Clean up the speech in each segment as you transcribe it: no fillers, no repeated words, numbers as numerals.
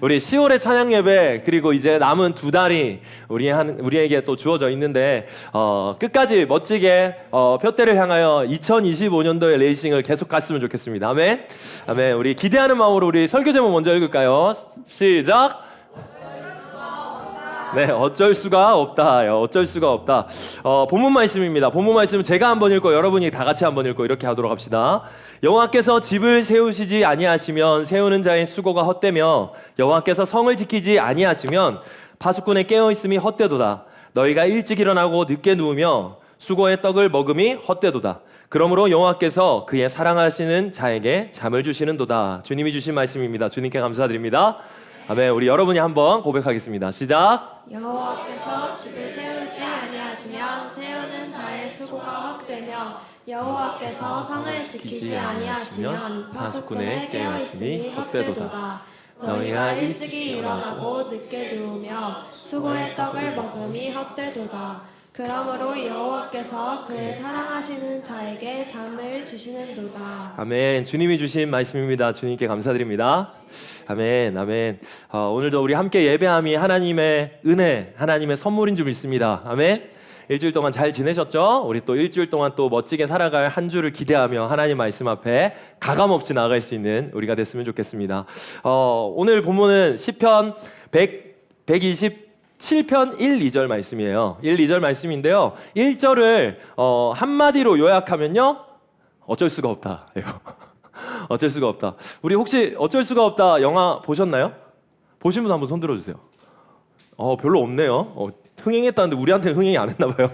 우리 10월의 찬양 예배 그리고 이제 남은 두 달이 우리에게 또 주어져 있는데 끝까지 멋지게 표대를 향하여 2025년도의 레이싱을 계속 갔으면 좋겠습니다. 아멘. 아멘. 우리 기대하는 마음으로 우리 설교 제목 먼저 읽을까요? 시작. 네, 어쩔 수가 없다. 어쩔 수가 없다. 본문 말씀입니다. 본문 말씀은 제가 한번 읽고 여러분이 다 같이 한번 읽고 이렇게 하도록 합시다. 여호와께서 집을 세우시지 아니하시면 세우는 자의 수고가 헛되며 여호와께서 성을 지키지 아니하시면 파수꾼의 깨어 있음이 헛되도다. 너희가 일찍 일어나고 늦게 누우며 수고의 떡을 먹음이 헛되도다. 그러므로 여호와께서 그의 사랑하시는 자에게 잠을 주시는도다. 주님이 주신 말씀입니다. 주님께 감사드립니다. 아멘. 우리 여러분이 한번 고백하겠습니다. 시작. 여호와께서 집을 세우지 아니하시면 세우는 자의 수고가 헛되며 여호와께서 성을 지키지 아니하시면 파수꾼의 깨어있음이 헛되도다. 너희가 일찍이 일어나고 늦게 누우며 수고의 떡을 먹음이 헛되도다. 그러므로 여호와께서 그의 사랑하시는 자에게 잠을 주시는도다. 아멘. 주님이 주신 말씀입니다. 주님께 감사드립니다. 아멘. 아멘. 오늘도 우리 함께 예배함이 하나님의 은혜, 하나님의 선물인 줄 믿습니다. 아멘. 일주일 동안 잘 지내셨죠? 우리 또 일주일 동안 또 멋지게 살아갈 한 주를 기대하며 하나님 말씀 앞에 가감없이 나아갈 수 있는 우리가 됐으면 좋겠습니다. 오늘 본문은 시편 127편 1, 2절 말씀이에요. 1, 2절 말씀인데요. 1절을 한마디로 요약하면요. 어쩔 수가 없다. 어쩔 수가 없다. 우리 혹시 어쩔 수가 없다 영화 보셨나요? 보신 분 한번 손 들어주세요. 별로 없네요. 흥행했다는데 우리한테는 흥행이 안 했나 봐요.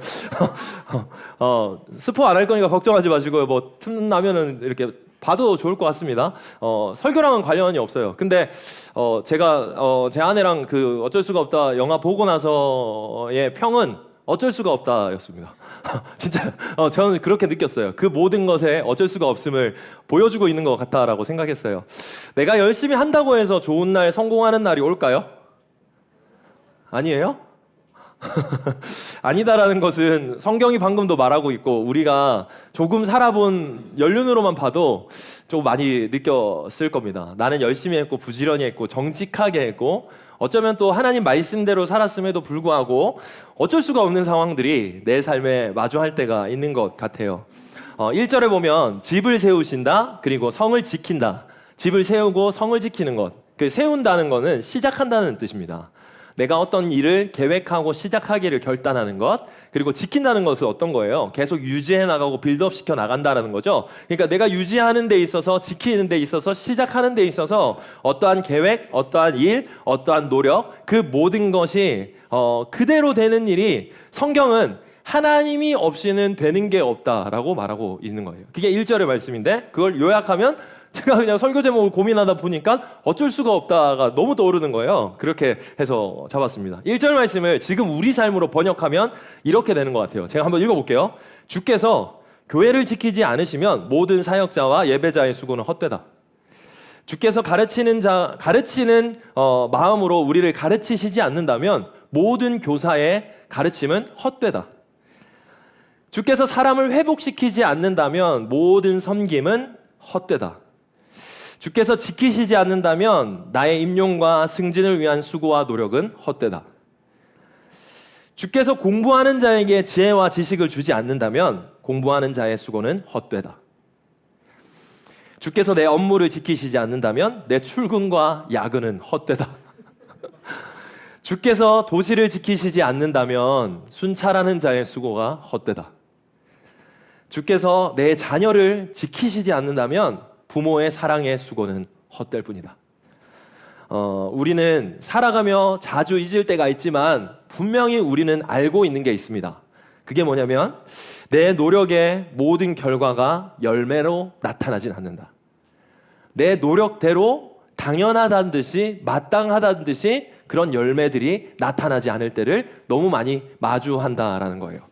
스포 안 할 거니까 걱정하지 마시고요. 뭐 틈나면은 이렇게 봐도 좋을 것 같습니다. 설교랑은 관련이 없어요. 근데 제가 제 아내랑 그 어쩔 수가 없다 영화 보고 나서의 평은 어쩔 수가 없다였습니다. 진짜 저는 그렇게 느꼈어요. 그 모든 것에 어쩔 수가 없음을 보여주고 있는 것 같다라고 생각했어요. 내가 열심히 한다고 해서 좋은 날, 성공하는 날이 올까요? 아니에요? 아니다라는 것은 성경이 방금도 말하고 있고 우리가 조금 살아본 연륜으로만 봐도 좀 많이 느꼈을 겁니다. 나는 열심히 했고 부지런히 했고 정직하게 했고 어쩌면 또 하나님 말씀대로 살았음에도 불구하고 어쩔 수가 없는 상황들이 내 삶에 마주할 때가 있는 것 같아요. 1절에 보면 집을 세우신다 그리고 성을 지킨다. 집을 세우고 성을 지키는 것. 그 세운다는 것은 시작한다는 뜻입니다. 내가 어떤 일을 계획하고 시작하기를 결단하는 것, 그리고 지킨다는 것은 어떤 거예요? 계속 유지해 나가고 빌드업 시켜 나간다라는 거죠. 그러니까 내가 유지하는 데 있어서, 지키는 데 있어서, 시작하는 데 있어서 어떠한 계획, 어떠한 일, 어떠한 노력, 그 모든 것이 그대로 되는 일이 성경은 하나님이 없이는 되는 게 없다라고 말하고 있는 거예요. 그게 1절의 말씀인데 그걸 요약하면 제가 그냥 설교 제목을 고민하다 보니까 어쩔 수가 없다가 너무 떠오르는 거예요. 그렇게 해서 잡았습니다. 1절 말씀을 지금 우리 삶으로 번역하면 이렇게 되는 것 같아요. 제가 한번 읽어볼게요. 주께서 교회를 지키지 않으시면 모든 사역자와 예배자의 수고는 헛되다. 주께서 가르치는 마음으로 우리를 가르치시지 않는다면 모든 교사의 가르침은 헛되다. 주께서 사람을 회복시키지 않는다면 모든 섬김은 헛되다. 주께서 지키시지 않는다면 나의 임용과 승진을 위한 수고와 노력은 헛되다. 주께서 공부하는 자에게 지혜와 지식을 주지 않는다면 공부하는 자의 수고는 헛되다. 주께서 내 업무를 지키시지 않는다면 내 출근과 야근은 헛되다. 주께서 도시를 지키시지 않는다면 순찰하는 자의 수고가 헛되다. 주께서 내 자녀를 지키시지 않는다면 부모의 사랑의 수고는 헛될 뿐이다. 우리는 살아가며 자주 잊을 때가 있지만 분명히 우리는 알고 있는 게 있습니다. 그게 뭐냐면 내 노력의 모든 결과가 열매로 나타나진 않는다. 내 노력대로 당연하다는 듯이 마땅하다는 듯이 그런 열매들이 나타나지 않을 때를 너무 많이 마주한다라는 거예요.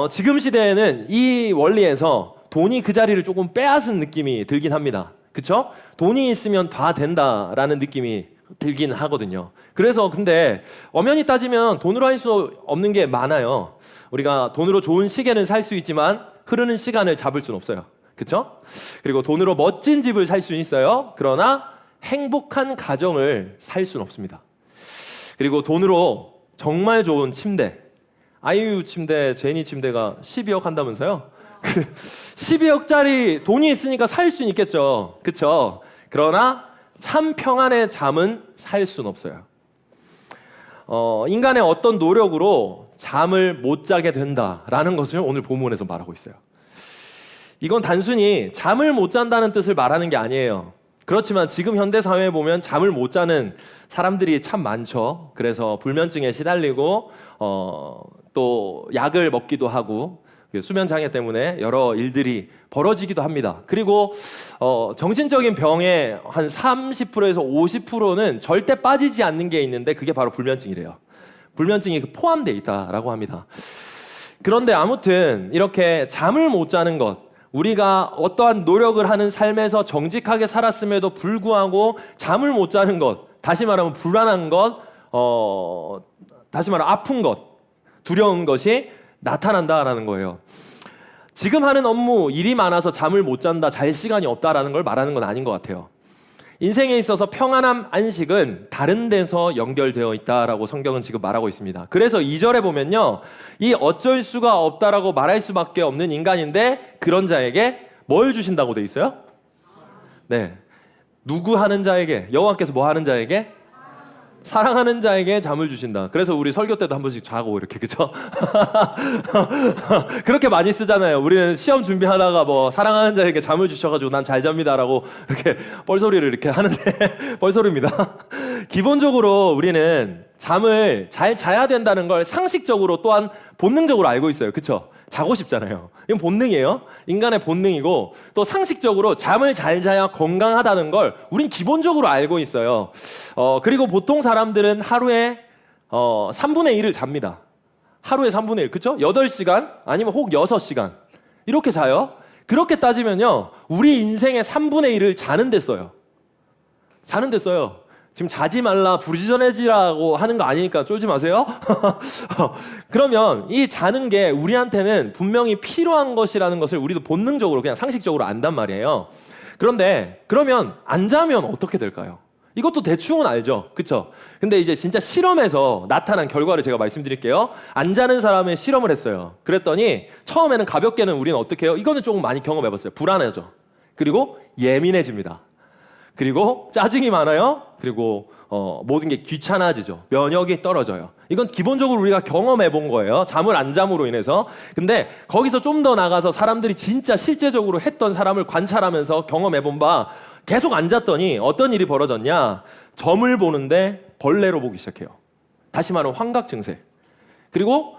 지금 시대에는 이 원리에서 돈이 그 자리를 조금 빼앗은 느낌이 들긴 합니다. 그쵸? 돈이 있으면 다 된다라는 느낌이 들긴 하거든요. 그래서 근데 엄연히 따지면 돈으로 할 수 없는 게 많아요. 우리가 돈으로 좋은 시계는 살 수 있지만 흐르는 시간을 잡을 수는 없어요. 그쵸? 그리고 돈으로 멋진 집을 살 수 있어요. 그러나 행복한 가정을 살 수는 없습니다. 그리고 돈으로 정말 좋은 침대, 아이유 침대, 제니 침대가 12억 한다면서요? 그 12억짜리 돈이 있으니까 살 수는 있겠죠. 그렇죠? 그러나 참 평안의 잠은 살 수는 없어요. 인간의 어떤 노력으로 잠을 못 자게 된다라는 것을 오늘 본문에서 말하고 있어요. 이건 단순히 잠을 못 잔다는 뜻을 말하는 게 아니에요. 그렇지만 지금 현대 사회에 보면 잠을 못 자는 사람들이 참 많죠. 그래서 불면증에 시달리고 또 약을 먹기도 하고 수면 장애 때문에 여러 일들이 벌어지기도 합니다. 그리고 정신적인 병의 한 30%에서 50%는 절대 빠지지 않는 게 있는데 그게 바로 불면증이래요. 불면증이 포함되어 있다라고 합니다. 그런데 아무튼 이렇게 잠을 못 자는 것, 우리가 어떠한 노력을 하는 삶에서 정직하게 살았음에도 불구하고 잠을 못 자는 것, 다시 말하면 불안한 것, 다시 말하면 아픈 것, 두려운 것이 나타난다라는 거예요. 지금 하는 업무, 일이 많아서 잠을 못 잔다, 잘 시간이 없다라는 걸 말하는 건 아닌 것 같아요. 인생에 있어서 평안함, 안식은 다른 데서 연결되어 있다라고 성경은 지금 말하고 있습니다. 그래서 2절에 보면요, 이 어쩔 수가 없다라고 말할 수밖에 없는 인간인데 그런 자에게 뭘 주신다고 돼 있어요? 네, 누구 하는 자에게, 여호와께서 뭐 하는 자에게? 사랑하는 자에게 잠을 주신다. 그래서 우리 설교 때도 한 번씩 자고 이렇게, 그죠? 그렇게 많이 쓰잖아요. 우리는 시험 준비하다가 뭐 사랑하는 자에게 잠을 주셔가지고 난 잘 잡니다라고 이렇게 뻘소리를 이렇게 하는데 뻘소리입니다. 기본적으로 우리는 잠을 잘 자야 된다는 걸 상식적으로 또한 본능적으로 알고 있어요. 그렇죠? 자고 싶잖아요. 이건 본능이에요. 인간의 본능이고 또 상식적으로 잠을 잘 자야 건강하다는 걸 우린 기본적으로 알고 있어요. 그리고 보통 사람들은 하루에 3분의 1을 잡니다. 하루에 3분의 1, 그렇죠? 8시간 아니면 혹 6시간 이렇게 자요. 그렇게 따지면요, 우리 인생의 3분의 1을 자는 데 써요. 자는 데 써요. 지금 자지 말라 부지런해지라고 하는 거 아니니까 쫄지 마세요. 그러면 이 자는 게 우리한테는 분명히 필요한 것이라는 것을 우리도 본능적으로 그냥 상식적으로 안단 말이에요. 그런데 그러면 안 자면 어떻게 될까요? 이것도 대충은 알죠, 그렇죠? 근데 이제 진짜 실험에서 나타난 결과를 제가 말씀드릴게요. 안 자는 사람의 실험을 했어요. 그랬더니 처음에는 가볍게는 우리는 어떻게 해요? 이거는 조금 많이 경험해봤어요. 불안해져. 그리고 예민해집니다. 그리고 짜증이 많아요. 그리고 모든 게 귀찮아지죠. 면역이 떨어져요. 이건 기본적으로 우리가 경험해 본 거예요. 잠을 안 잠으로 인해서. 근데 거기서 좀 더 나가서 사람들이 진짜 실제적으로 했던 사람을 관찰하면서 경험해 본 바, 계속 안 잤더니 어떤 일이 벌어졌냐? 점을 보는데 벌레로 보기 시작해요. 다시 말하면 환각 증세. 그리고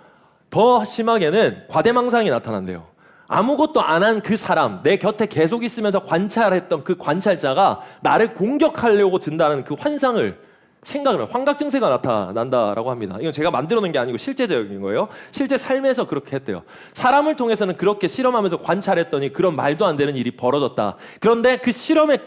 더 심하게는 과대망상이 나타난대요. 아무것도 안 한 그 사람, 내 곁에 계속 있으면서 관찰했던 그 관찰자가 나를 공격하려고 든다는 그 환상을 생각을, 환각 증세가 나타난다라고 합니다. 이건 제가 만들어낸 게 아니고 실제적인 거예요. 실제 삶에서 그렇게 했대요. 사람을 통해서는 그렇게 실험하면서 관찰했더니 그런 말도 안 되는 일이 벌어졌다. 그런데 그 실험의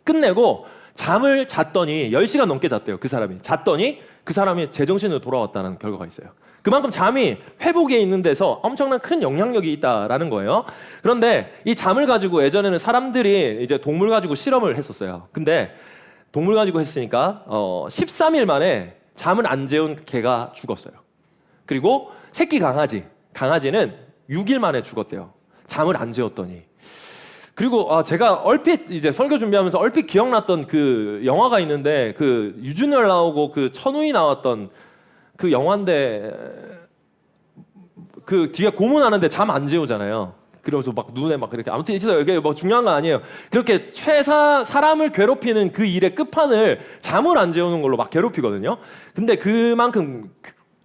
끝내고 잠을 잤더니 10시간 넘게 잤대요. 그 사람이. 잤더니 그 사람이 제정신으로 돌아왔다는 결과가 있어요. 그만큼 잠이 회복에 있는 데서 엄청난 큰 영향력이 있다라는 거예요. 그런데 이 잠을 가지고 예전에는 사람들이 이제 동물 가지고 실험을 했었어요. 근데 동물 가지고 했으니까 13일 만에 잠을 안 재운 개가 죽었어요. 그리고 새끼 강아지는 6일 만에 죽었대요. 잠을 안 재웠더니. 그리고 제가 얼핏 이제 설교 준비하면서 얼핏 기억났던 그 영화가 있는데, 그 유준열 나오고 그 천우희 나왔던 그 영화인데, 그 뒤에 고문하는데 잠 안 재우잖아요. 그러면서 막 눈에 막 이렇게, 아무튼 있어요. 이게 뭐 중요한 거 아니에요. 그렇게 사람을 괴롭히는 그 일의 끝판을 잠을 안 재우는 걸로 막 괴롭히거든요. 근데 그만큼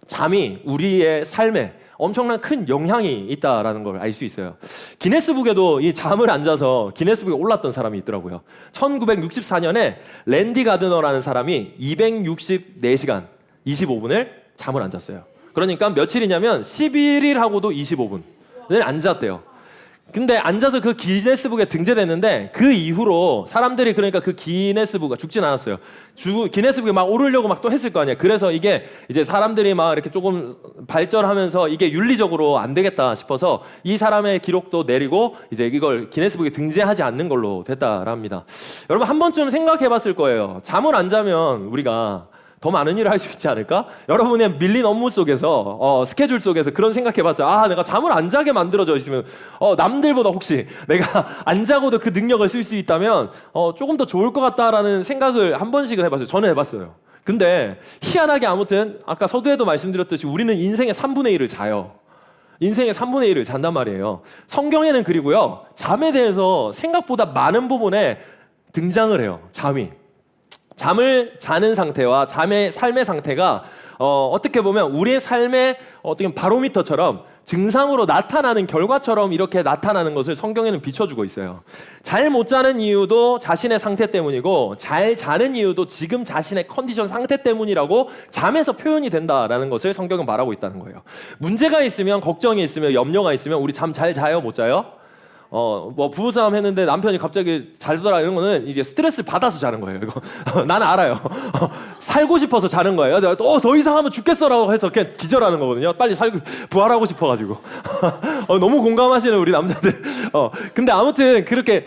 잠이 우리의 삶에 엄청난 큰 영향이 있다라는 걸 알 수 있어요. 기네스북에도 이 잠을 안 자서 기네스북에 올랐던 사람이 있더라고요. 1964년에 랜디 가드너라는 사람이 264시간 25분을 잠을 안 잤어요. 그러니까 며칠이냐면 11일 하고도 25분을 안 잤대요. 근데 앉아서 그 기네스북에 등재됐는데 그 이후로 사람들이 그러니까 그 기네스북가 죽진 않았어요. 기네스북에 막 오르려고 막 또 했을 거 아니에요. 그래서 이게 이제 사람들이 막 이렇게 조금 발전하면서 이게 윤리적으로 안 되겠다 싶어서 이 사람의 기록도 내리고 이제 이걸 기네스북에 등재하지 않는 걸로 됐다랍니다. 여러분 한 번쯤 생각해 봤을 거예요. 잠을 안 자면 우리가 더 많은 일을 할 수 있지 않을까? 여러분의 밀린 업무 속에서 스케줄 속에서 그런 생각해봤자 내가 잠을 안 자게 만들어져 있으면 남들보다 혹시 내가 안 자고도 그 능력을 쓸 수 있다면 조금 더 좋을 것 같다라는 생각을 한 번씩은 해봤어요. 저는 해봤어요. 근데 희한하게 아무튼 아까 서두에도 말씀드렸듯이 우리는 인생의 3분의 1을 자요. 인생의 3분의 1을 잔단 말이에요. 성경에는 그리고요 잠에 대해서 생각보다 많은 부분에 등장을 해요. 잠을 자는 상태와 삶의 상태가 어떻게 보면 우리의 삶의 어떻게 바로미터처럼 증상으로 나타나는 결과처럼 이렇게 나타나는 것을 성경에는 비춰주고 있어요. 잘 못 자는 이유도 자신의 상태 때문이고 잘 자는 이유도 지금 자신의 컨디션 상태 때문이라고 잠에서 표현이 된다라는 것을 성경은 말하고 있다는 거예요. 문제가 있으면 걱정이 있으면 염려가 있으면 우리 잠 잘 자요? 못 자요? 뭐 부부싸움 했는데 남편이 갑자기 잘더라 이런 거는 이제 스트레스 받아서 자는 거예요. 이거 나는 알아요. 살고 싶어서 자는 거예요. 더 이상 하면 죽겠어라고 해서 그냥 기절하는 거거든요. 빨리 부활하고 싶어가지고. 너무 공감하시는 우리 남자들. 근데 아무튼 그렇게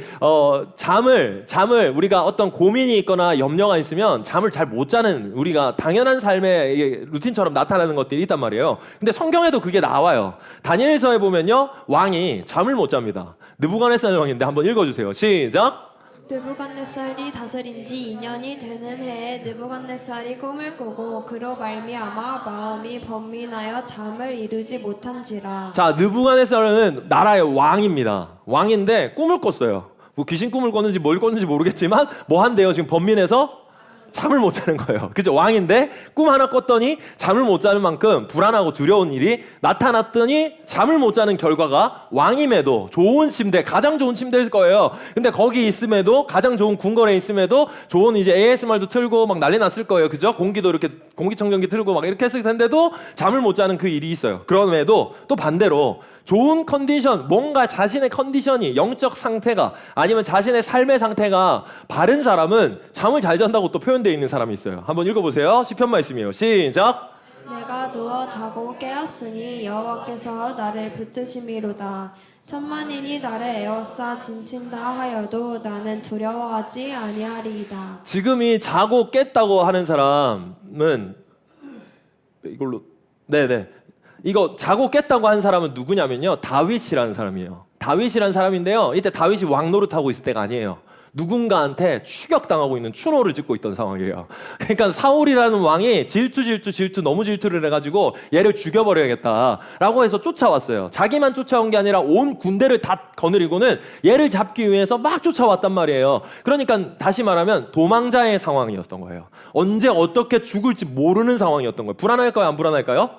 잠을 우리가 어떤 고민이 있거나 염려가 있으면 잠을 잘 못 자는 우리가 당연한 삶의 이게 루틴처럼 나타나는 것들이 있단 말이에요. 근데 성경에도 그게 나와요. 다니엘서에 보면요 왕이 잠을 못 잡니다. 느부갓네살 왕인데 한번 읽어주세요. 시작. 느부갓네살이 다스린 지 2년이 되는 해에 느부갓네살이 꿈을 꾸고 그로 말미암아 마음이 번민하여 잠을 이루지 못한지라. 자, 느부갓네살은 나라의 왕입니다. 왕인데 꿈을 꿨어요. 뭐 귀신 꿈을 꿨는지 뭘 꿨는지 모르겠지만 뭐 한대요. 지금 번민해서 잠을 못 자는 거예요. 그죠? 왕인데 꿈 하나 꿨더니 잠을 못 자는 만큼 불안하고 두려운 일이 나타났더니 잠을 못 자는 결과가 왕임에도 좋은 침대, 가장 좋은 침대일 거예요. 근데 거기 있음에도 가장 좋은 궁궐에 있음에도 좋은 이제 ASMR도 틀고 막 난리 났을 거예요. 그죠? 공기도 이렇게 공기청정기 틀고 막 이렇게 했을 텐데도 잠을 못 자는 그 일이 있어요. 그럼에도 또 반대로 좋은 컨디션, 뭔가 자신의 컨디션이 영적 상태가 아니면 자신의 삶의 상태가 바른 사람은 잠을 잘 잔다고 또 표현되어 있는 사람이 있어요. 한번 읽어보세요. 시편 말씀이에요. 시작. 내가 누워 자고 깨었으니 여호와께서 나를 붙드심이로다. 천만인이 나를 에워싸 진친다 하여도 나는 두려워하지 아니하리이다. 지금 이 자고 깼다고 하는 사람은 이걸로 네네 이거 자고 깼다고 한 사람은 누구냐면요 다윗이라는 사람이에요. 다윗이라는 사람인데요 이때 다윗이 왕 노릇하고 있을 때가 아니에요. 누군가한테 추격당하고 있는 추노를 짓고 있던 상황이에요. 그러니까 사울이라는 왕이 질투 너무 질투를 해가지고 얘를 죽여버려야겠다라고 해서 쫓아왔어요. 자기만 쫓아온 게 아니라 온 군대를 다 거느리고는 얘를 잡기 위해서 막 쫓아왔단 말이에요. 그러니까 다시 말하면 도망자의 상황이었던 거예요. 언제 어떻게 죽을지 모르는 상황이었던 거예요. 불안할까요? 안 불안할까요?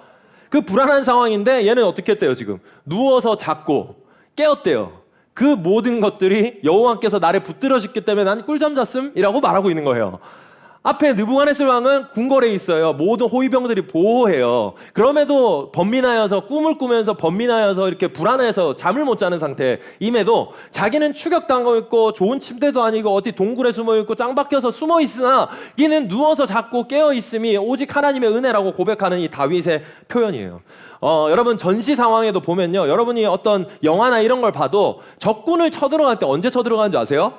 그 불안한 상황인데 얘는 어떻게 했대요? 지금 누워서 잤고 깨었대요. 그 모든 것들이 여호와께서 나를 붙들어주기 때문에 난 꿀잠 잤음이라고 말하고 있는 거예요. 앞에 느부갓네살 왕은 궁궐에 있어요. 모든 호위병들이 보호해요. 그럼에도 번민하여서 꿈을 꾸면서 번민하여서 이렇게 불안해서 잠을 못 자는 상태임에도 자기는 추격당하고 있고 좋은 침대도 아니고 어디 동굴에 숨어 있고 짱 박혀서 숨어 있으나 이는 누워서 자고 깨어 있음이 오직 하나님의 은혜라고 고백하는 이 다윗의 표현이에요. 여러분 전시 상황에도 보면요. 여러분이 어떤 영화나 이런 걸 봐도 적군을 쳐들어갈 때 언제 쳐들어가는 줄 아세요?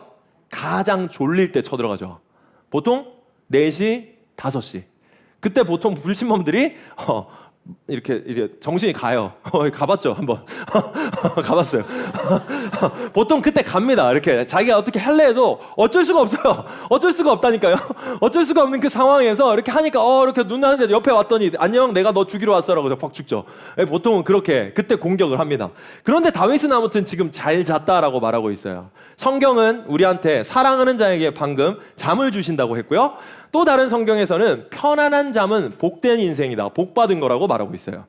가장 졸릴 때 쳐들어가죠. 보통 4시, 5시. 그때 보통 불신범들이 이렇게 정신이 가요. 가봤죠, 한번. 가봤어요. 보통 그때 갑니다. 이렇게 자기가 어떻게 할래 해도 어쩔 수가 없어요. 어쩔 수가 없다니까요. 어쩔 수가 없는 그 상황에서 이렇게 하니까 이렇게 눈 하는데 옆에 왔더니 안녕, 내가 너 죽이러 왔어라고 퍽 죽죠. 보통은 그렇게 그때 공격을 합니다. 그런데 다윗은 아무튼 지금 잘 잤다라고 말하고 있어요. 성경은 우리한테 사랑하는 자에게 방금 잠을 주신다고 했고요. 또 다른 성경에서는 편안한 잠은 복된 인생이다. 복받은 거라고 말하고 있어요.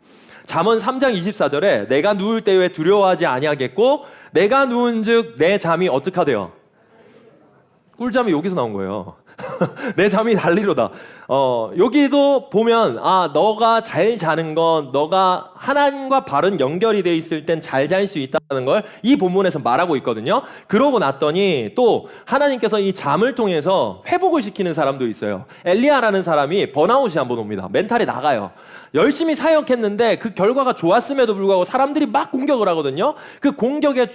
잠언 3장 24절에 내가 누울 때에 두려워하지 아니하겠고 내가 누운즉 내 잠이 어떡하대요? 꿀잠이 여기서 나온 거예요. 내 잠이 달리로다. 여기도 보면 너가 잘 자는 건 너가 하나님과 바른 연결이 돼 있을 땐 잘 잘 수 있다는 걸 이 본문에서 말하고 있거든요. 그러고 났더니 또 하나님께서 이 잠을 통해서 회복을 시키는 사람도 있어요. 엘리야라는 사람이 번아웃이 한번 옵니다. 멘탈이 나가요. 열심히 사역했는데 그 결과가 좋았음에도 불구하고 사람들이 막 공격을 하거든요. 그 공격의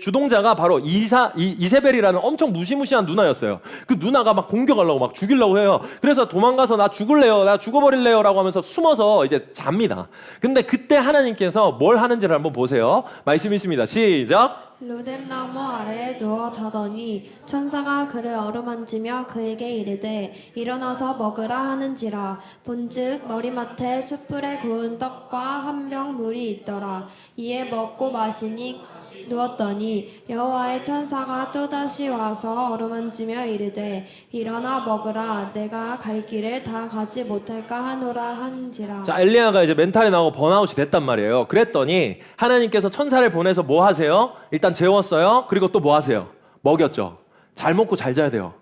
주동자가 바로 이세벨이라는 엄청 무시무시한 누나였어요. 그 누나가 막 공격하려고 막 죽이려고 해요. 그래서 도망가서 나 죽을래요, 나 죽어버릴래요 라고 하면서 숨어서 이제 잡니다. 근데 그때 하나님께서 뭘 하는지를 한번 보세요. 말씀 있습니다. 시작. 로뎀나무 아래에 누워 자더니 천사가 그를 어루만지며 그에게 이르되 일어나서 먹으라 하는지라. 본즉 머리맡에 숯불에 구운 떡과 한 병 물이 있더라. 이에 먹고 마시니 누웠더니 여호와의 천사가 또다시 와서 어루만지며 이르되 일어나 먹으라. 내가 갈 길을 다 가지 못할까 하노라 한지라. 자, 엘리야가 이제 멘탈이 나고 번아웃이 됐단 말이에요. 그랬더니 하나님께서 천사를 보내서 뭐 하세요? 일단 재웠어요. 그리고 또 뭐 하세요? 먹였죠. 잘 먹고 잘 자야 돼요.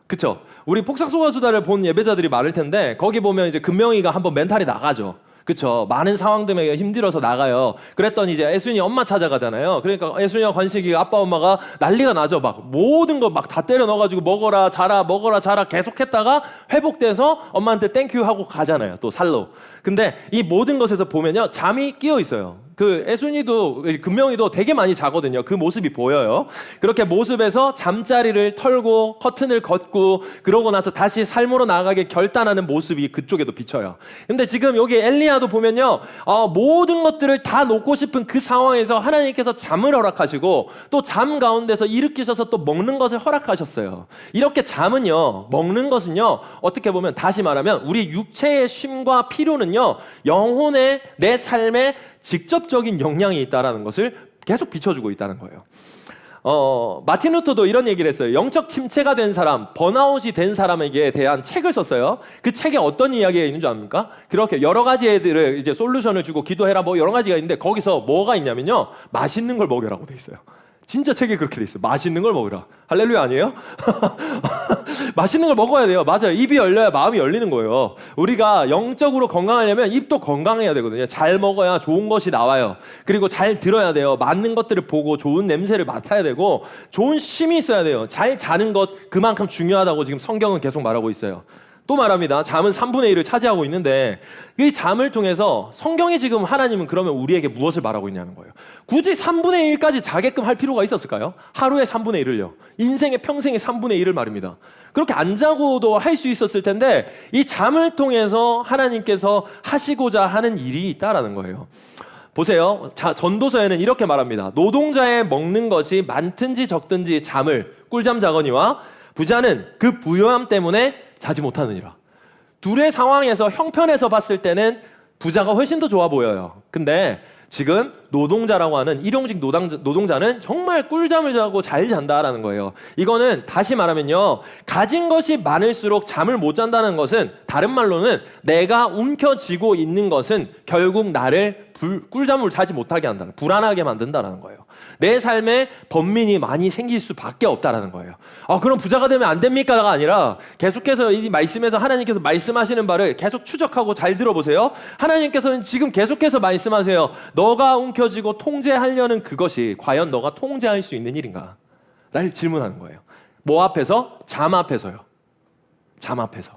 그쵸? 우리 폭삭소가수다를 본 예배자들이 많을 텐데 거기 보면 이제 금명이가 한번 멘탈이 나가죠. 그쵸? 많은 상황 때문에 힘들어서 나가요. 그랬더니 이제 애순이 엄마 찾아가잖아요. 그러니까 애순이와 관식이 아빠 엄마가 난리가 나죠. 막 모든 거 막 다 때려 넣어가지고 먹어라 자라 먹어라 자라 계속했다가 회복돼서 엄마한테 땡큐 하고 가잖아요. 또 살로. 근데 이 모든 것에서 보면요, 잠이 끼어 있어요. 그 애순이도 금명이도 되게 많이 자거든요. 그 모습이 보여요. 그렇게 모습에서 잠자리를 털고 커튼을 걷고 그러고 나서 다시 삶으로 나아가게 결단하는 모습이 그쪽에도 비쳐요. 근데 지금 여기 엘리야도 보면요, 모든 것들을 다 놓고 싶은 그 상황에서 하나님께서 잠을 허락하시고 또 잠 가운데서 일으키셔서 또 먹는 것을 허락하셨어요. 이렇게 잠은요, 먹는 것은요, 어떻게 보면 다시 말하면 우리 육체의 쉼과 피로는요, 영혼의 내 삶에 직접적인 영향이 있다는 것을 계속 비춰주고 있다는 거예요. 마틴 루터도 이런 얘기를 했어요. 영적 침체가 된 사람, 번아웃이 된 사람에게 대한 책을 썼어요. 그 책에 어떤 이야기가 있는 줄 압니까? 그렇게 여러 가지 애들을 이제 솔루션을 주고 기도해라 뭐 여러 가지가 있는데 거기서 뭐가 있냐면요, 맛있는 걸 먹여라고 돼 있어요. 진짜 책에 그렇게 돼 있어요. 맛있는 걸 먹으라. 할렐루야 아니에요? 맛있는 걸 먹어야 돼요. 맞아요. 입이 열려야 마음이 열리는 거예요. 우리가 영적으로 건강하려면 입도 건강해야 되거든요. 잘 먹어야 좋은 것이 나와요. 그리고 잘 들어야 돼요. 맞는 것들을 보고 좋은 냄새를 맡아야 되고 좋은 쉼이 있어야 돼요. 잘 자는 것 그만큼 중요하다고 지금 성경은 계속 말하고 있어요. 또 말합니다. 잠은 3분의 1을 차지하고 있는데 이 잠을 통해서 성경이 지금 하나님은 그러면 우리에게 무엇을 말하고 있냐는 거예요. 굳이 3분의 1까지 자게끔 할 필요가 있었을까요? 하루에 3분의 1을요. 인생의 평생의 3분의 1을 말입니다. 그렇게 안 자고도 할 수 있었을 텐데 이 잠을 통해서 하나님께서 하시고자 하는 일이 있다라는 거예요. 보세요. 전도서에는 이렇게 말합니다. 노동자의 먹는 것이 많든지 적든지 잠을 꿀잠 자거니와 부자는 그 부요함 때문에 자지 못하느니라. 둘의 상황에서 형편에서 봤을 때는 부자가 훨씬 더 좋아 보여요. 근데 지금 노동자라고 하는 일용직 노동자는 정말 꿀잠을 자고 잘 잔다라는 거예요. 이거는 다시 말하면요, 가진 것이 많을수록 잠을 못 잔다는 것은 다른 말로는 내가 움켜쥐고 있는 것은 결국 나를 꿀잠을 자지 못하게 한다는, 불안하게 만든다는 거예요. 내 삶에 번민이 많이 생길 수밖에 없다라는 거예요. 그럼 부자가 되면 안 됩니까가 아니라 계속해서 이 말씀에서 하나님께서 말씀하시는 바를 계속 추적하고 잘 들어보세요. 하나님께서는 지금 계속해서 말씀하세요. 너가 움켜쥐고 통제하려는 그것이 과연 너가 통제할 수 있는 일인가? 라를 질문하는 거예요. 뭐 앞에서? 잠 앞에서요. 잠 앞에서.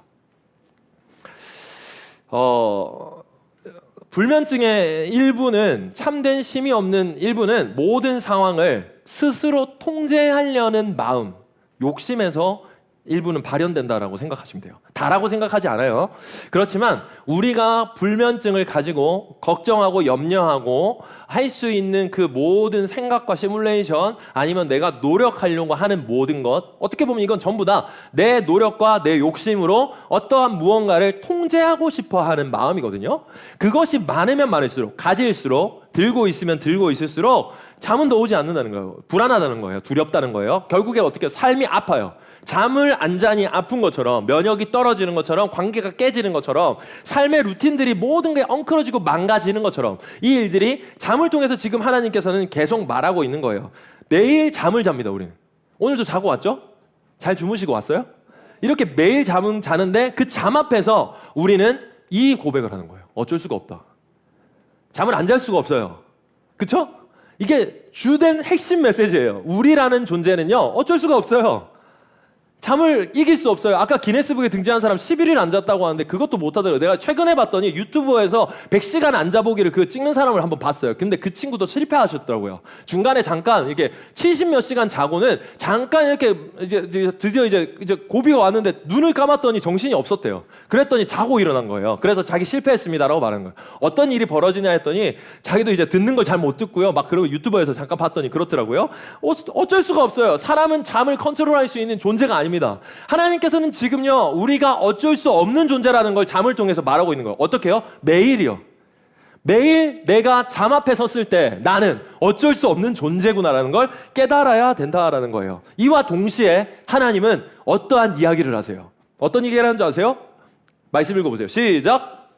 불면증의 일부는, 참된 쉼이 없는 일부는 모든 상황을 스스로 통제하려는 마음, 욕심에서 일부는 발현된다라고 생각하시면 돼요. 다라고 생각하지 않아요. 그렇지만 우리가 불면증을 가지고 걱정하고 염려하고 할 수 있는 그 모든 생각과 시뮬레이션, 아니면 내가 노력하려고 하는 모든 것, 어떻게 보면 이건 전부 다 내 노력과 내 욕심으로 어떠한 무언가를 통제하고 싶어 하는 마음이거든요. 그것이 많으면 많을수록, 가질수록, 들고 있으면 들고 있을수록 잠은 더 오지 않는다는 거예요. 불안하다는 거예요. 두렵다는 거예요. 결국에 어떻게 삶이 아파요. 잠을 안 자니 아픈 것처럼, 면역이 떨어지는 것처럼, 관계가 깨지는 것처럼, 삶의 루틴들이 모든 게 엉클어지고 망가지는 것처럼 이 일들이 잠을 통해서 지금 하나님께서는 계속 말하고 있는 거예요. 매일 잠을 잡니다. 우리는 오늘도 자고 왔죠? 잘 주무시고 왔어요? 이렇게 매일 잠은 자는데 그 잠 앞에서 우리는 이 고백을 하는 거예요. 어쩔 수가 없다. 잠을 안 잘 수가 없어요. 그쵸? 이게 주된 핵심 메시지예요. 우리라는 존재는요, 어쩔 수가 없어요. 잠을 이길 수 없어요. 아까 기네스북에 등장한 사람 11일 안 잤다고 하는데 그것도 못 하더라고요. 내가 최근에 봤더니 유튜브에서 100시간 안 자보기를 그 찍는 사람을 한번 봤어요. 근데 그 친구도 실패하셨더라고요. 중간에 잠깐 이렇게 70몇 시간 자고는 잠깐 이렇게 이제 드디어 이제 고비가 왔는데 눈을 감았더니 정신이 없었대요. 그랬더니 자고 일어난 거예요. 그래서 자기 실패했습니다라고 말한 거예요. 어떤 일이 벌어지냐 했더니 자기도 이제 듣는 걸 잘 못 듣고요. 막 그러고 유튜브에서 잠깐 봤더니 그렇더라고요. 어쩔 수가 없어요. 사람은 잠을 컨트롤할 수 있는 존재가 아닙니다. 하나님께서는 지금요, 우리가 어쩔 수 없는 존재라는 걸 잠을 통해서 말하고 있는 거예요. 어떻게 해요? 매일이요. 매일 내가 잠 앞에 섰을 때 나는 어쩔 수 없는 존재구나라는 걸 깨달아야 된다라는 거예요. 이와 동시에 하나님은 어떠한 이야기를 하세요? 어떤 얘기를 하는 줄 아세요? 말씀 읽어보세요. 시작!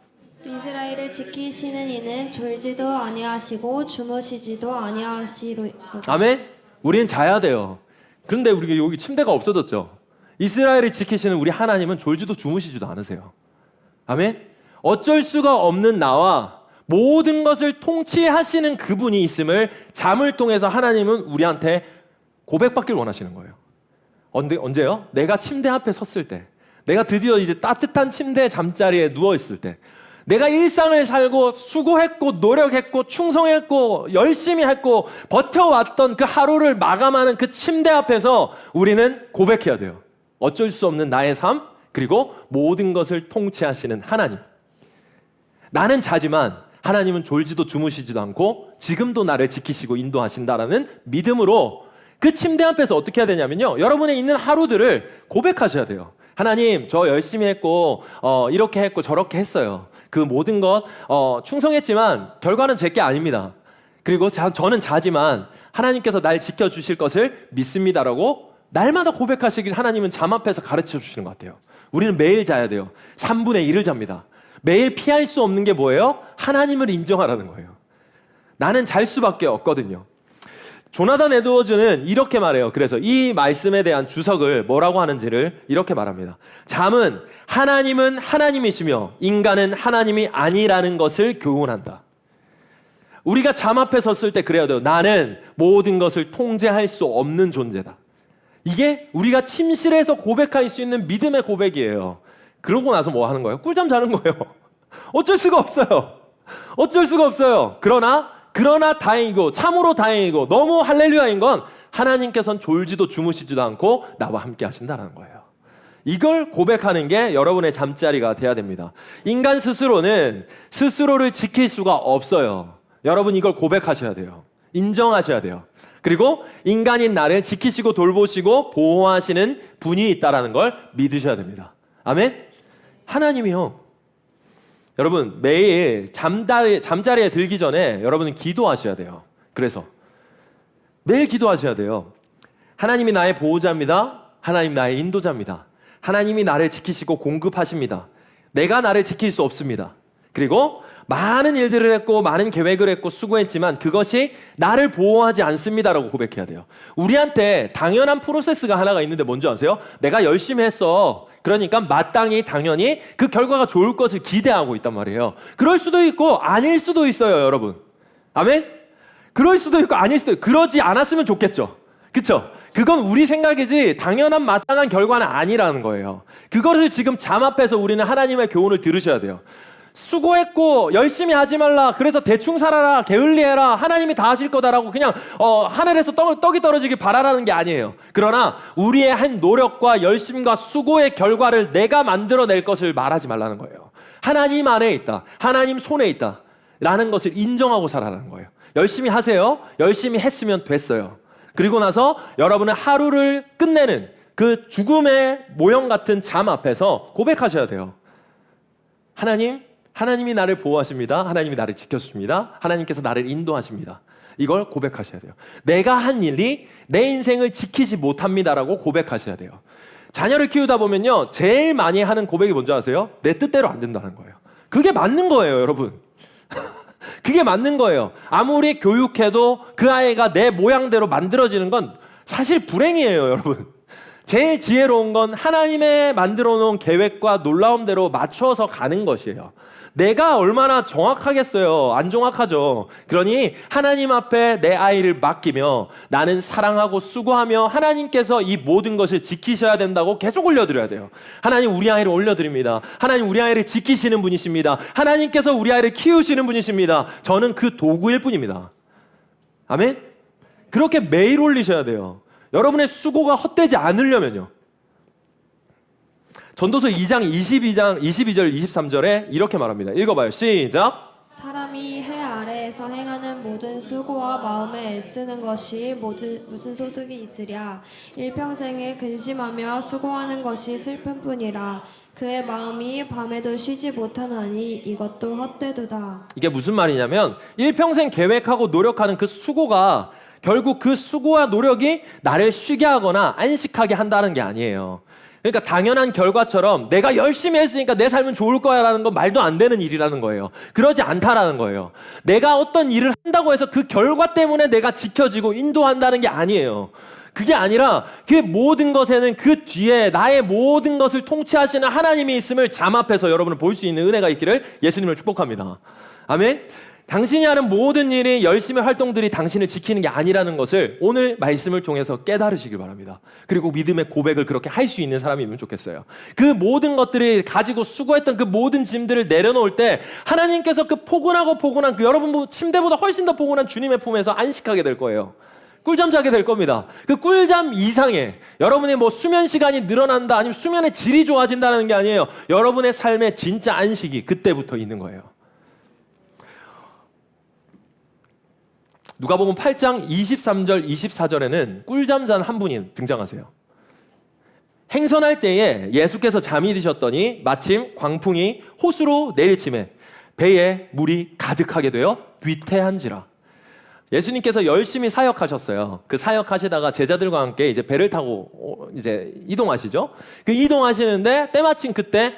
이스라엘을 지키시는 이는 졸지도 아니하시고 주무시지도 아니하시로다. 아멘? 우리는 자야 돼요. 그런데 우리가 여기 침대가 없어졌죠. 이스라엘을 지키시는 우리 하나님은 졸지도 주무시지도 않으세요. 아멘? 어쩔 수가 없는 나와 모든 것을 통치하시는 그분이 있음을 잠을 통해서 하나님은 우리한테 고백받길 원하시는 거예요. 언제요? 내가 침대 앞에 섰을 때, 내가 드디어 이제 따뜻한 침대 잠자리에 누워 있을 때, 내가 일상을 살고 수고했고 노력했고 충성했고 열심히 했고 버텨왔던 그 하루를 마감하는 그 침대 앞에서 우리는 고백해야 돼요. 어쩔 수 없는 나의 삶, 그리고 모든 것을 통치하시는 하나님. 나는 자지만 하나님은 졸지도 주무시지도 않고 지금도 나를 지키시고 인도하신다라는 믿음으로 그 침대 앞에서 어떻게 해야 되냐면요, 여러분의 있는 하루들을 고백하셔야 돼요. 하나님, 저 열심히 했고 이렇게 했고 저렇게 했어요. 그 모든 것 충성했지만 결과는 제게 아닙니다. 그리고 저는 자지만 하나님께서 날 지켜주실 것을 믿습니다라고 날마다 고백하시길 하나님은 잠 앞에서 가르쳐 주시는 것 같아요. 우리는 매일 자야 돼요. 3분의 1을 잡니다. 매일 피할 수 없는 게 뭐예요? 하나님을 인정하라는 거예요. 나는 잘 수밖에 없거든요. 조나단 에드워즈는 이렇게 말해요. 그래서 이 말씀에 대한 주석을 뭐라고 하는지를 이렇게 말합니다. 잠은 하나님은 하나님이시며 인간은 하나님이 아니라는 것을 교훈한다. 우리가 잠 앞에 섰을 때 그래야 돼요. 나는 모든 것을 통제할 수 없는 존재다. 이게 우리가 침실에서 고백할 수 있는 믿음의 고백이에요. 그러고 나서 뭐 하는 거예요? 꿀잠 자는 거예요. 어쩔 수가 없어요. 어쩔 수가 없어요. 그러나 다행이고 참으로 다행이고 너무 할렐루야인 건 하나님께서는 졸지도 주무시지도 않고 나와 함께 하신다는 거예요. 이걸 고백하는 게 여러분의 잠자리가 돼야 됩니다. 인간 스스로는 스스로를 지킬 수가 없어요. 여러분 이걸 고백하셔야 돼요. 인정하셔야 돼요. 그리고 인간인 나를 지키시고 돌보시고 보호하시는 분이 있다는 걸 믿으셔야 됩니다. 아멘? 하나님이요. 여러분 매일 잠자리에 들기 전에 여러분은 기도하셔야 돼요. 그래서 매일 기도하셔야 돼요. 하나님이 나의 보호자입니다. 하나님 나의 인도자입니다. 하나님이 나를 지키시고 공급하십니다. 내가 나를 지킬 수 없습니다. 그리고 많은 일들을 했고 많은 계획을 했고 수고했지만 그것이 나를 보호하지 않습니다라고 고백해야 돼요. 우리한테 당연한 프로세스가 하나가 있는데 뭔지 아세요? 내가 열심히 했어. 그러니까 마땅히 당연히 그 결과가 좋을 것을 기대하고 있단 말이에요. 그럴 수도 있고 아닐 수도 있어요, 여러분. 아멘? 그럴 수도 있고 아닐 수도 있고 그러지 않았으면 좋겠죠. 그쵸? 그건 우리 생각이지 당연한 마땅한 결과는 아니라는 거예요. 그거를 지금 잠 앞에서 우리는 하나님의 교훈을 들으셔야 돼요. 수고했고 열심히 하지 말라, 그래서 대충 살아라, 게을리해라, 하나님이 다 하실 거다라고 그냥 하늘에서 떡이 떨어지길 바라라는 게 아니에요. 그러나 우리의 한 노력과 열심과 수고의 결과를 내가 만들어낼 것을 말하지 말라는 거예요. 하나님 안에 있다, 하나님 손에 있다 라는 것을 인정하고 살아라는 거예요. 열심히 하세요. 열심히 했으면 됐어요. 그리고 나서 여러분은 하루를 끝내는 그 죽음의 모형 같은 잠 앞에서 고백하셔야 돼요. 하나님이 나를 보호하십니다. 하나님이 나를 지켜주십니다. 하나님께서 나를 인도하십니다. 이걸 고백하셔야 돼요. 내가 한 일이 내 인생을 지키지 못합니다라고 고백하셔야 돼요. 자녀를 키우다 보면요, 제일 많이 하는 고백이 뭔지 아세요? 내 뜻대로 안 된다는 거예요. 그게 맞는 거예요, 여러분. 그게 맞는 거예요. 아무리 교육해도 그 아이가 내 모양대로 만들어지는 건 사실 불행이에요, 여러분. 제일 지혜로운 건 하나님의 만들어 놓은 계획과 놀라움대로 맞춰서 가는 것이에요. 내가 얼마나 정확하겠어요? 안 정확하죠. 그러니 하나님 앞에 내 아이를 맡기며 나는 사랑하고 수고하며 하나님께서 이 모든 것을 지키셔야 된다고 계속 올려드려야 돼요. 하나님 우리 아이를 올려드립니다. 하나님 우리 아이를 지키시는 분이십니다. 하나님께서 우리 아이를 키우시는 분이십니다. 저는 그 도구일 뿐입니다. 아멘? 그렇게 매일 올리셔야 돼요. 여러분의 수고가 헛되지 않으려면요. 전도서 2장 22절 23절에 이렇게 말합니다. 읽어봐요. 시작. 사람이 해 아래에서 행하는 모든 수고와 마음에 애쓰는 것이 무슨 소득이 있으랴. 일평생에 근심하며 수고하는 것이 슬픔뿐이라. 그의 마음이 밤에도 쉬지 못하나니 이것도 헛되도다. 이게 무슨 말이냐면 일평생 계획하고 노력하는 그 수고가 결국 그 수고와 노력이 나를 쉬게 하거나 안식하게 한다는 게 아니에요. 그러니까 당연한 결과처럼 내가 열심히 했으니까 내 삶은 좋을 거야 라는 건 말도 안 되는 일이라는 거예요. 그러지 않다라는 거예요. 내가 어떤 일을 한다고 해서 그 결과 때문에 내가 지켜지고 인도한다는 게 아니에요. 그게 아니라 그 모든 것에는 그 뒤에 나의 모든 것을 통치하시는 하나님이 있음을 잠앞에서 여러분은 볼 수 있는 은혜가 있기를 예수님을 축복합니다. 아멘. 당신이 하는 모든 일이 열심히 활동들이 당신을 지키는 게 아니라는 것을 오늘 말씀을 통해서 깨달으시길 바랍니다. 그리고 믿음의 고백을 그렇게 할 수 있는 사람이면 좋겠어요. 그 모든 것들이 가지고 수고했던 그 모든 짐들을 내려놓을 때 하나님께서 그 포근한 그 여러분 침대보다 훨씬 더 포근한 주님의 품에서 안식하게 될 거예요. 꿀잠 자게 될 겁니다. 그 꿀잠 이상의 여러분의 뭐 수면 시간이 늘어난다 아니면 수면의 질이 좋아진다는 게 아니에요. 여러분의 삶의 진짜 안식이 그때부터 있는 거예요. 누가복음 8장 23절 24절에는 꿀잠 잔 한 분이 등장하세요. 행선할 때에 예수께서 잠이 드셨더니 마침 광풍이 호수로 내리침에 배에 물이 가득하게 되어 위태한지라. 예수님께서 열심히 사역하셨어요. 그 사역하시다가 제자들과 함께 이제 배를 타고 이제 이동하시죠. 그 이동하시는데 때마침 그때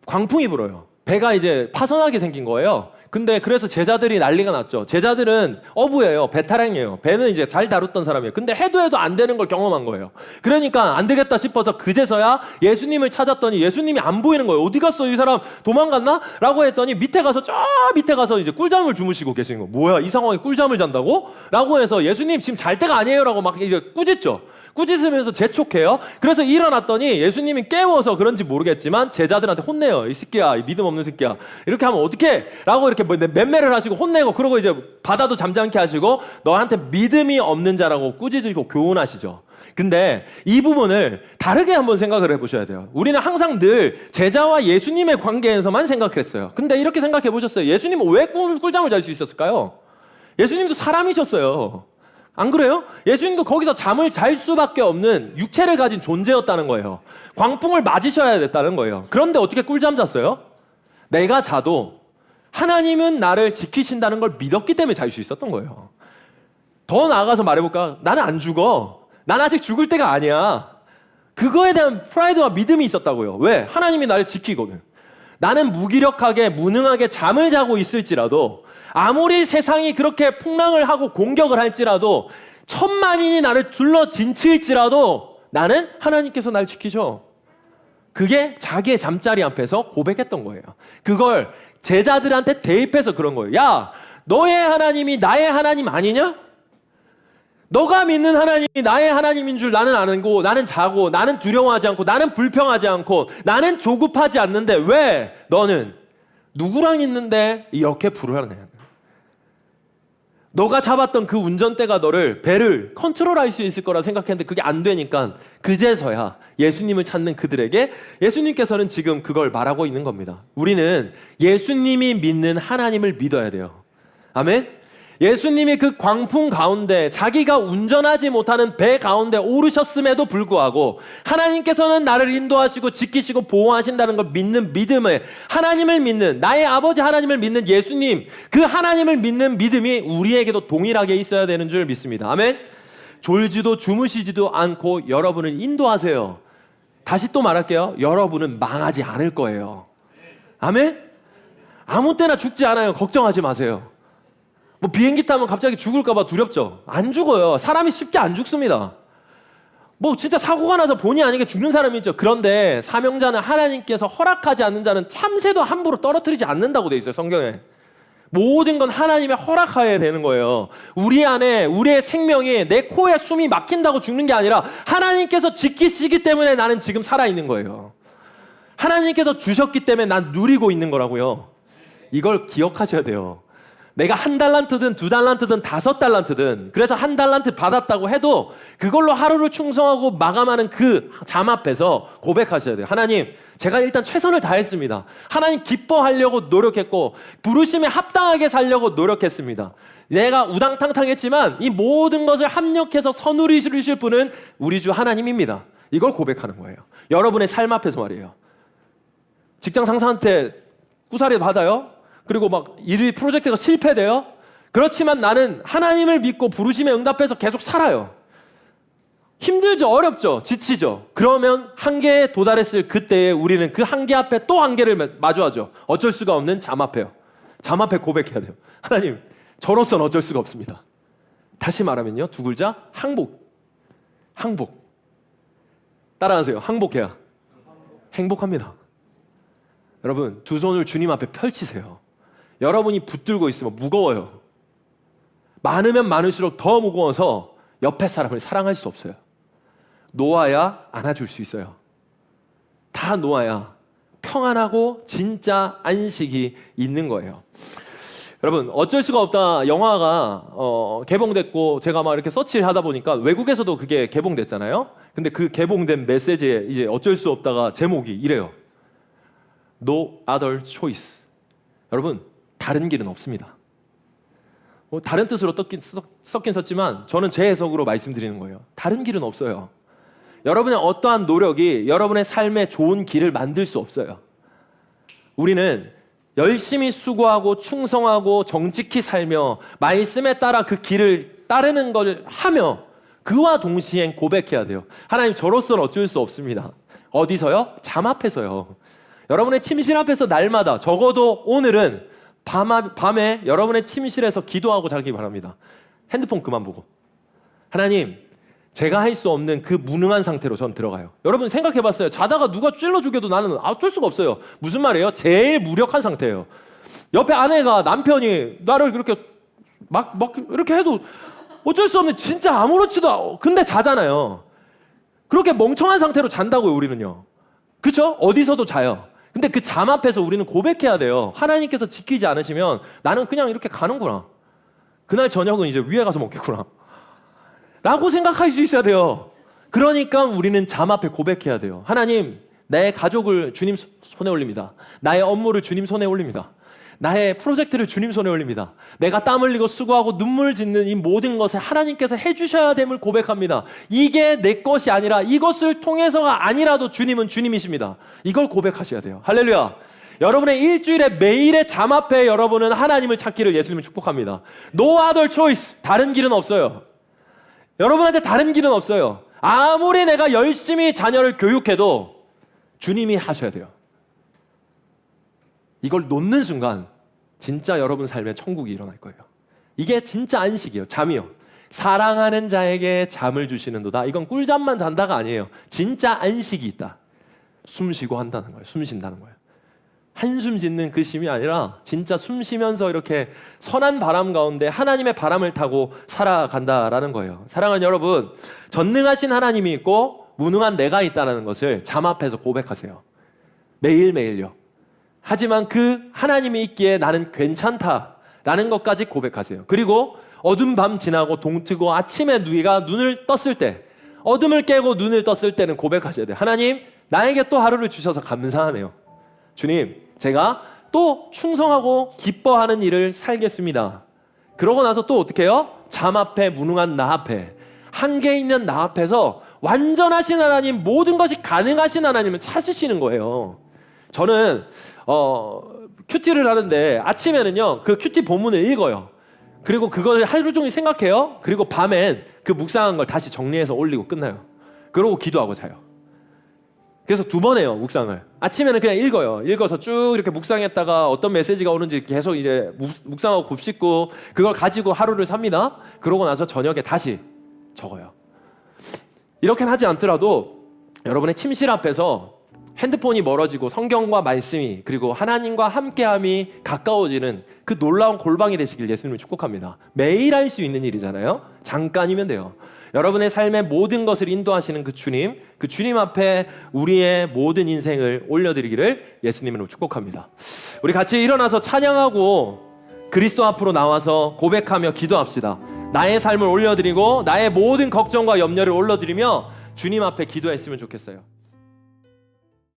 광풍이 불어요. 배가 이제 파선하게 생긴 거예요. 근데 그래서 제자들이 난리가 났죠. 제자들은 어부예요. 배타랑이에요. 배는 이제 잘 다뤘던 사람이에요. 근데 해도 안 되는 걸 경험한 거예요. 그러니까 안 되겠다 싶어서 그제서야 예수님을 찾았더니 예수님이 안 보이는 거예요. 어디 갔어? 이 사람 도망갔나? 라고 했더니 밑에 가서 밑에 가서 이제 꿀잠을 주무시고 계신 거예요. 뭐야? 이 상황에 꿀잠을 잔다고? 라고 해서 예수님 지금 잘 때가 아니에요. 라고 막 이제 꾸짖죠. 꾸짖으면서 재촉해요. 그래서 일어났더니 예수님이 깨워서 그런지 모르겠지만 제자들한테 혼내요. 이 새끼야, 이 믿음 없는 새끼야. 이렇게 하면 어떡해? 라고 이렇게 맴매를 하시고 혼내고 그러고 이제 바다도 잠잠케 하시고 너한테 믿음이 없는 자라고 꾸짖으시고 교훈하시죠. 근데 이 부분을 다르게 한번 생각을 해보셔야 돼요. 우리는 항상 늘 제자와 예수님의 관계에서만 생각했어요. 근데 이렇게 생각해 보셨어요? 예수님은 왜 꿀잠을 잘 수 있었을까요? 예수님도 사람이셨어요. 안 그래요? 예수님도 거기서 잠을 잘 수밖에 없는 육체를 가진 존재였다는 거예요. 광풍을 맞으셔야 됐다는 거예요. 그런데 어떻게 꿀잠 잤어요? 내가 자도 하나님은 나를 지키신다는 걸 믿었기 때문에 잘 수 있었던 거예요. 더 나아가서 말해볼까? 나는 안 죽어. 난 아직 죽을 때가 아니야. 그거에 대한 프라이드와 믿음이 있었다고요. 왜? 하나님이 나를 지키거든. 나는 무기력하게 무능하게 잠을 자고 있을지라도 아무리 세상이 그렇게 풍랑을 하고 공격을 할지라도 천만인이 나를 둘러 진칠지라도 나는 하나님께서 날 지키셔. 그게 자기의 잠자리 앞에서 고백했던 거예요. 그걸 제자들한테 대입해서 그런 거예요. 야, 너의 하나님이 나의 하나님 아니냐? 너가 믿는 하나님이 나의 하나님인 줄 나는 아는고 나는 자고 나는 두려워하지 않고 나는 불평하지 않고 나는 조급하지 않는데 왜 너는 누구랑 있는데 이렇게 불안해? 너가 잡았던 그 운전대가 너를 배를 컨트롤할 수 있을 거라 생각했는데 그게 안 되니까 그제서야 예수님을 찾는 그들에게 예수님께서는 지금 그걸 말하고 있는 겁니다. 우리는 예수님이 믿는 하나님을 믿어야 돼요. 아멘? 예수님이 그 광풍 가운데 자기가 운전하지 못하는 배 가운데 오르셨음에도 불구하고 하나님께서는 나를 인도하시고 지키시고 보호하신다는 걸 믿는 믿음을 하나님을 믿는 나의 아버지 하나님을 믿는 예수님 그 하나님을 믿는 믿음이 우리에게도 동일하게 있어야 되는 줄 믿습니다. 아멘. 졸지도 주무시지도 않고 여러분을 인도하세요. 다시 또 말할게요. 여러분은 망하지 않을 거예요. 아멘. 아무 때나 죽지 않아요. 걱정하지 마세요. 뭐 비행기 타면 갑자기 죽을까 봐 두렵죠? 안 죽어요. 사람이 쉽게 안 죽습니다. 뭐 진짜 사고가 나서 본의 아니게 죽는 사람이 있죠. 그런데 사명자는 하나님께서 허락하지 않는 자는 참새도 함부로 떨어뜨리지 않는다고 돼 있어요, 성경에. 모든 건 하나님의 허락하에 되는 거예요. 우리 안에 우리의 생명이 내 코에 숨이 막힌다고 죽는 게 아니라 하나님께서 지키시기 때문에 나는 지금 살아있는 거예요. 하나님께서 주셨기 때문에 난 누리고 있는 거라고요. 이걸 기억하셔야 돼요. 내가 1달란트든 2달란트든 5달란트든 그래서 1달란트 받았다고 해도 그걸로 하루를 충성하고 마감하는 그 잠 앞에서 고백하셔야 돼요. 하나님, 제가 일단 최선을 다했습니다. 하나님 기뻐하려고 노력했고 부르심에 합당하게 살려고 노력했습니다. 내가 우당탕탕했지만 이 모든 것을 합력해서 선을 이루실 분은 우리 주 하나님입니다. 이걸 고백하는 거예요. 여러분의 삶 앞에서 말이에요. 직장 상사한테 꾸사리 받아요? 그리고 막 일 프로젝트가 실패돼요? 그렇지만 나는 하나님을 믿고 부르심에 응답해서 계속 살아요. 힘들죠, 어렵죠, 지치죠. 그러면 한계에 도달했을 그때에 우리는 그 한계 앞에 또 한계를 마주하죠. 어쩔 수가 없는 잠 앞에요. 잠 앞에 고백해야 돼요. 하나님, 저로서는 어쩔 수가 없습니다. 다시 말하면요, 두 글자, 항복. 항복. 따라하세요. 항복해야 행복합니다. 여러분, 두 손을 주님 앞에 펼치세요. 여러분이 붙들고 있으면 무거워요. 많으면 많을수록 더 무거워서 옆에 사람을 사랑할 수 없어요. 놓아야 안아줄 수 있어요. 다 놓아야 평안하고 진짜 안식이 있는 거예요. 여러분, 어쩔 수가 없다 영화가 개봉됐고 제가 막 이렇게 서치를 하다 보니까 외국에서도 그게 개봉됐잖아요. 근데 그 개봉된 메시지에 이제 어쩔 수 없다가 제목이 이래요. No other choice. 여러분, 다른 길은 없습니다. 다른 뜻으로 섞긴 썼지만 저는 제 해석으로 말씀드리는 거예요. 다른 길은 없어요. 여러분의 어떠한 노력이 여러분의 삶에 좋은 길을 만들 수 없어요. 우리는 열심히 수고하고 충성하고 정직히 살며 말씀에 따라 그 길을 따르는 걸 하며 그와 동시에 고백해야 돼요. 하나님, 저로서는 어쩔 수 없습니다. 어디서요? 잠 앞에서요. 여러분의 침실 앞에서 날마다 적어도 오늘은 밤에 여러분의 침실에서 기도하고 자기 바랍니다. 핸드폰 그만 보고. 하나님, 제가 할 수 없는 그 무능한 상태로 전 들어가요. 여러분 생각해봤어요. 자다가 누가 찔러 죽여도 나는 어쩔 수가 없어요. 무슨 말이에요? 제일 무력한 상태예요. 옆에 아내가 남편이 나를 그렇게 막 이렇게 해도 어쩔 수 없는 진짜 아무렇지도 않고 근데 자잖아요. 그렇게 멍청한 상태로 잔다고요, 우리는요. 그렇죠? 어디서도 자요. 근데 그 잠 앞에서 우리는 고백해야 돼요. 하나님께서 지키지 않으시면 나는 그냥 이렇게 가는구나. 그날 저녁은 이제 위에 가서 먹겠구나. 라고 생각할 수 있어야 돼요. 그러니까 우리는 잠 앞에 고백해야 돼요. 하나님, 내 가족을 주님 손에 올립니다. 나의 업무를 주님 손에 올립니다. 나의 프로젝트를 주님 손에 올립니다. 내가 땀 흘리고 수고하고 눈물 짓는 이 모든 것을 하나님께서 해주셔야 됨을 고백합니다. 이게 내 것이 아니라 이것을 통해서가 아니라도 주님은 주님이십니다. 이걸 고백하셔야 돼요. 할렐루야. 여러분의 일주일에 매일의 잠 앞에 여러분은 하나님을 찾기를 예수님은 축복합니다. No other choice. 다른 길은 없어요. 여러분한테 다른 길은 없어요. 아무리 내가 열심히 자녀를 교육해도 주님이 하셔야 돼요. 이걸 놓는 순간 진짜 여러분 삶에 천국이 일어날 거예요. 이게 진짜 안식이에요. 잠이요. 사랑하는 자에게 잠을 주시는도다. 이건 꿀잠만 잔다가 아니에요. 진짜 안식이 있다. 숨 쉬고 한다는 거예요. 숨 쉰다는 거예요. 한숨 짓는 그 쉼이 아니라 진짜 숨 쉬면서 이렇게 선한 바람 가운데 하나님의 바람을 타고 살아간다라는 거예요. 사랑하는 여러분, 전능하신 하나님이 있고 무능한 내가 있다는 것을 잠 앞에서 고백하세요. 매일매일요. 하지만 그 하나님이 있기에 나는 괜찮다라는 것까지 고백하세요. 그리고 어두운 밤 지나고 동트고 아침에 누이가 눈을 떴을 때, 어둠을 깨고 눈을 떴을 때는 고백하셔야 돼요. 하나님, 나에게 또 하루를 주셔서 감사하네요. 주님, 제가 또 충성하고 기뻐하는 일을 살겠습니다. 그러고 나서 또 어떻게 해요? 잠 앞에 무능한 나 앞에, 한계 있는 나 앞에서 완전하신 하나님, 모든 것이 가능하신 하나님을 찾으시는 거예요. 저는 큐티를 하는데 아침에는요 그 큐티 본문을 읽어요. 그리고 그걸 하루 종일 생각해요. 그리고 밤엔 그 묵상한 걸 다시 정리해서 올리고 끝나요. 그러고 기도하고 자요. 그래서 2번 해요, 묵상을. 아침에는 그냥 읽어요. 읽어서 쭉 이렇게 묵상했다가 어떤 메시지가 오는지 계속 이제 묵상하고 곱씹고 그걸 가지고 하루를 삽니다. 그러고 나서 저녁에 다시 적어요. 이렇게는 하지 않더라도 여러분의 침실 앞에서 핸드폰이 멀어지고 성경과 말씀이 그리고 하나님과 함께함이 가까워지는 그 놀라운 골방이 되시길 예수님을 축복합니다. 매일 할 수 있는 일이잖아요. 잠깐이면 돼요. 여러분의 삶의 모든 것을 인도하시는 그 주님 앞에 우리의 모든 인생을 올려드리기를 예수님으로 축복합니다. 우리 같이 일어나서 찬양하고 그리스도 앞으로 나와서 고백하며 기도합시다. 나의 삶을 올려드리고 나의 모든 걱정과 염려를 올려드리며 주님 앞에 기도했으면 좋겠어요.